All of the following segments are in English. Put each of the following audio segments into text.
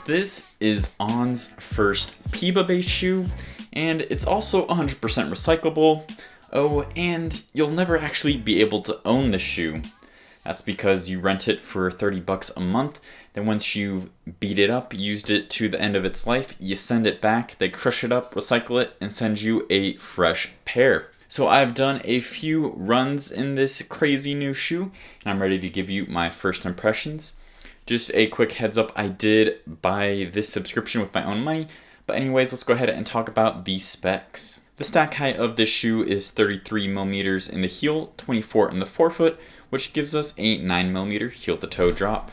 This is On's first PEBA-based shoe, and it's also 100% recyclable. Oh, and you'll never actually be able to own the shoe. That's because you rent it for $30 a month, then once you've beat it up, used it to the end of its life, you send it back, they crush it up, recycle it, and send you a fresh pair. So I've done a few runs in this crazy new shoe, and I'm ready to give you my first impressions. Just a quick heads up, I did buy this subscription with my own money, but anyways, let's go ahead and talk about the specs. The stack height of this shoe is 33mm in the heel, 24 in the forefoot, which gives us a 9mm heel-to-toe drop.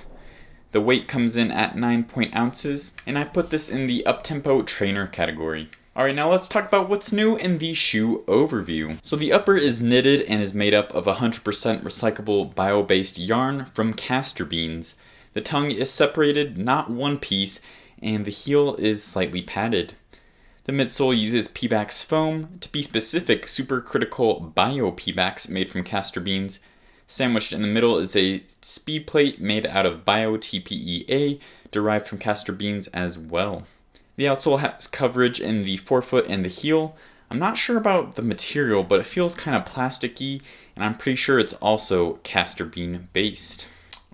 The weight comes in at 9 ounces, and I put this in the up-tempo trainer category. Alright, now let's talk about what's new in the shoe overview. So the upper is knitted and is made up of 100% recyclable bio-based yarn from castor beans. The tongue is separated, not one piece, and the heel is slightly padded. The midsole uses pebax foam, to be specific, supercritical bio pebax made from castor beans. Sandwiched in the middle is a speed plate made out of bio TPEA, derived from castor beans as well. The outsole has coverage in the forefoot and the heel. I'm not sure about the material, but it feels kind of plasticky, and I'm pretty sure it's also castor bean based.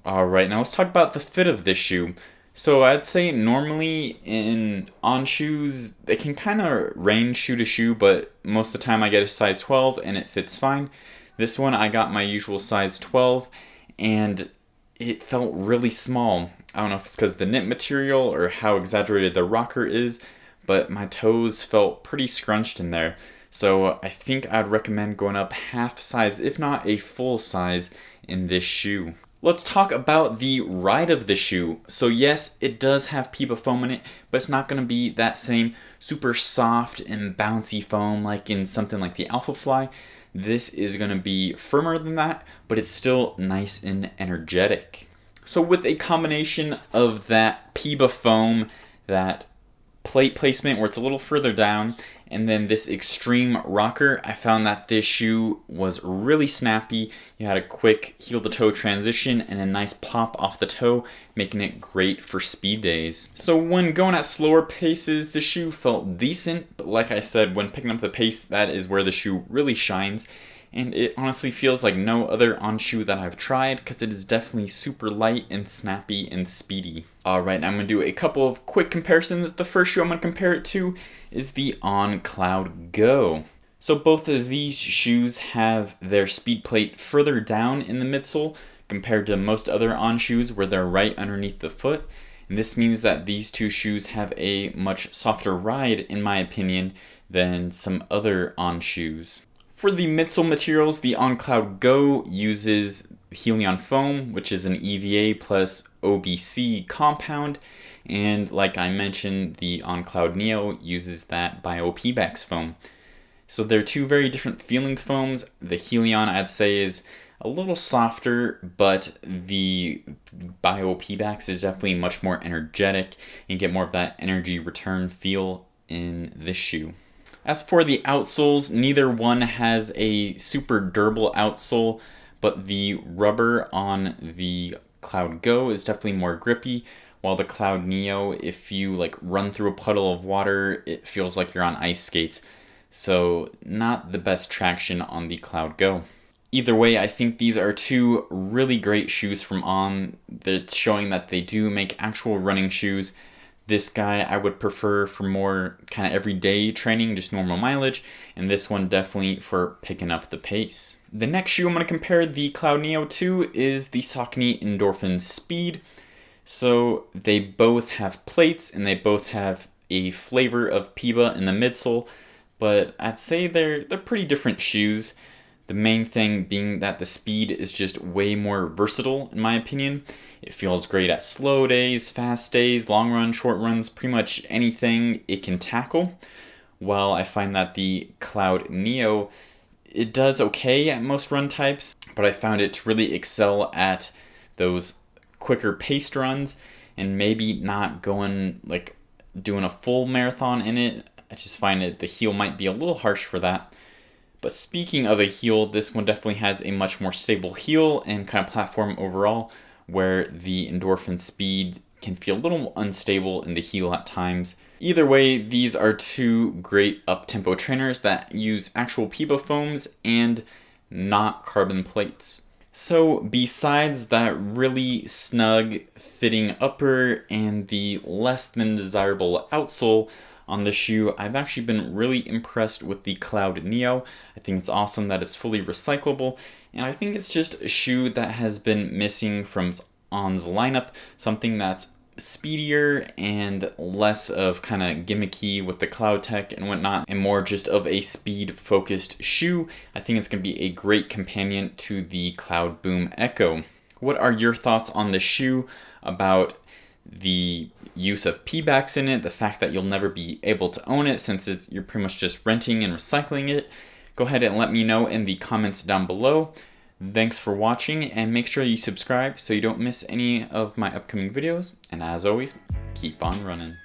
Alright, now let's talk about the fit of this shoe. So I'd say normally on shoes, it can kind of range shoe to shoe, but most of the time I get a size 12 and it fits fine. This one I got my usual size 12 and it felt really small. I don't know if it's because of the knit material or how exaggerated the rocker is, but my toes felt pretty scrunched in there. So I think I'd recommend going up half size, if not a full size, in this shoe. Let's talk about the ride of the shoe. So yes, it does have PEBA foam in it, but it's not going to be that same super soft and bouncy foam like in something like the Alpha Fly. This is going to be firmer than that, but it's still nice and energetic. So with a combination of that PEBA foam, that plate placement where it's a little further down, and then this extreme rocker, I found that this shoe was really snappy. You had a quick heel-to-toe transition and a nice pop off the toe, making it great for speed days. So when going at slower paces, the shoe felt decent, but like I said, when picking up the pace, that is where the shoe really shines. And it honestly feels like no other On shoe that I've tried, because it is definitely super light and snappy and speedy. Alright, I'm going to do a couple of quick comparisons. The first shoe I'm going to compare it to is the On CloudGo. So both of these shoes have their speed plate further down in the midsole compared to most other On shoes where they're right underneath the foot. And this means that these two shoes have a much softer ride, in my opinion, than some other On shoes. For the midsole materials, the On CloudGo uses Helion foam, which is an EVA plus OBC compound, and like I mentioned, the On CloudNeo uses that bio pebax foam. So they're two very different feeling foams. The Helion, I'd say, is a little softer, but the bio pebax is definitely much more energetic, and you get more of that energy return feel in this shoe. As for the outsoles, neither one has a super durable outsole, but the rubber on the CloudGo is definitely more grippy, while the CloudNeo, if you run through a puddle of water, it feels like you're on ice skates. So not the best traction on the CloudGo. Either way, I think these are two really great shoes from On. That's showing that they do make actual running shoes. This guy I would prefer for more kind of everyday training, just normal mileage, and this one definitely for picking up the pace. The next shoe I'm going to compare the CloudNeo to is the Saucony Endorphin Speed. So they both have plates and they both have a flavor of PEBA in the midsole, but I'd say they're pretty different shoes. The main thing being that the Speed is just way more versatile, in my opinion. It feels great at slow days, fast days, long runs, short runs, pretty much anything it can tackle. While I find that the CloudNeo, it does okay at most run types, but I found it to really excel at those quicker paced runs, and maybe not going doing a full marathon in it. I just find the heel might be a little harsh for that. But speaking of a heel, this one definitely has a much more stable heel and kind of platform overall, where the Endorphin Speed can feel a little unstable in the heel at times. Either way, these are two great up-tempo trainers that use actual Peba foams and not carbon plates. So besides that really snug fitting upper and the less than desirable outsole on the shoe, I've actually been really impressed with the CloudNeo. I think it's awesome that it's fully recyclable, and I think it's just a shoe that has been missing from On's lineup, something that's speedier and less of kind of gimmicky with the cloud tech and whatnot, and more just of a speed focused shoe. I think it's going to be a great companion to the CloudBoom Echo. What are your thoughts on the shoe, about the use of pebax in it, the fact that you'll never be able to own it since you're pretty much just renting and recycling it? Go ahead and let me know in the comments down below. Thanks for watching, and make sure you subscribe so you don't miss any of my upcoming videos. And as always, keep on running.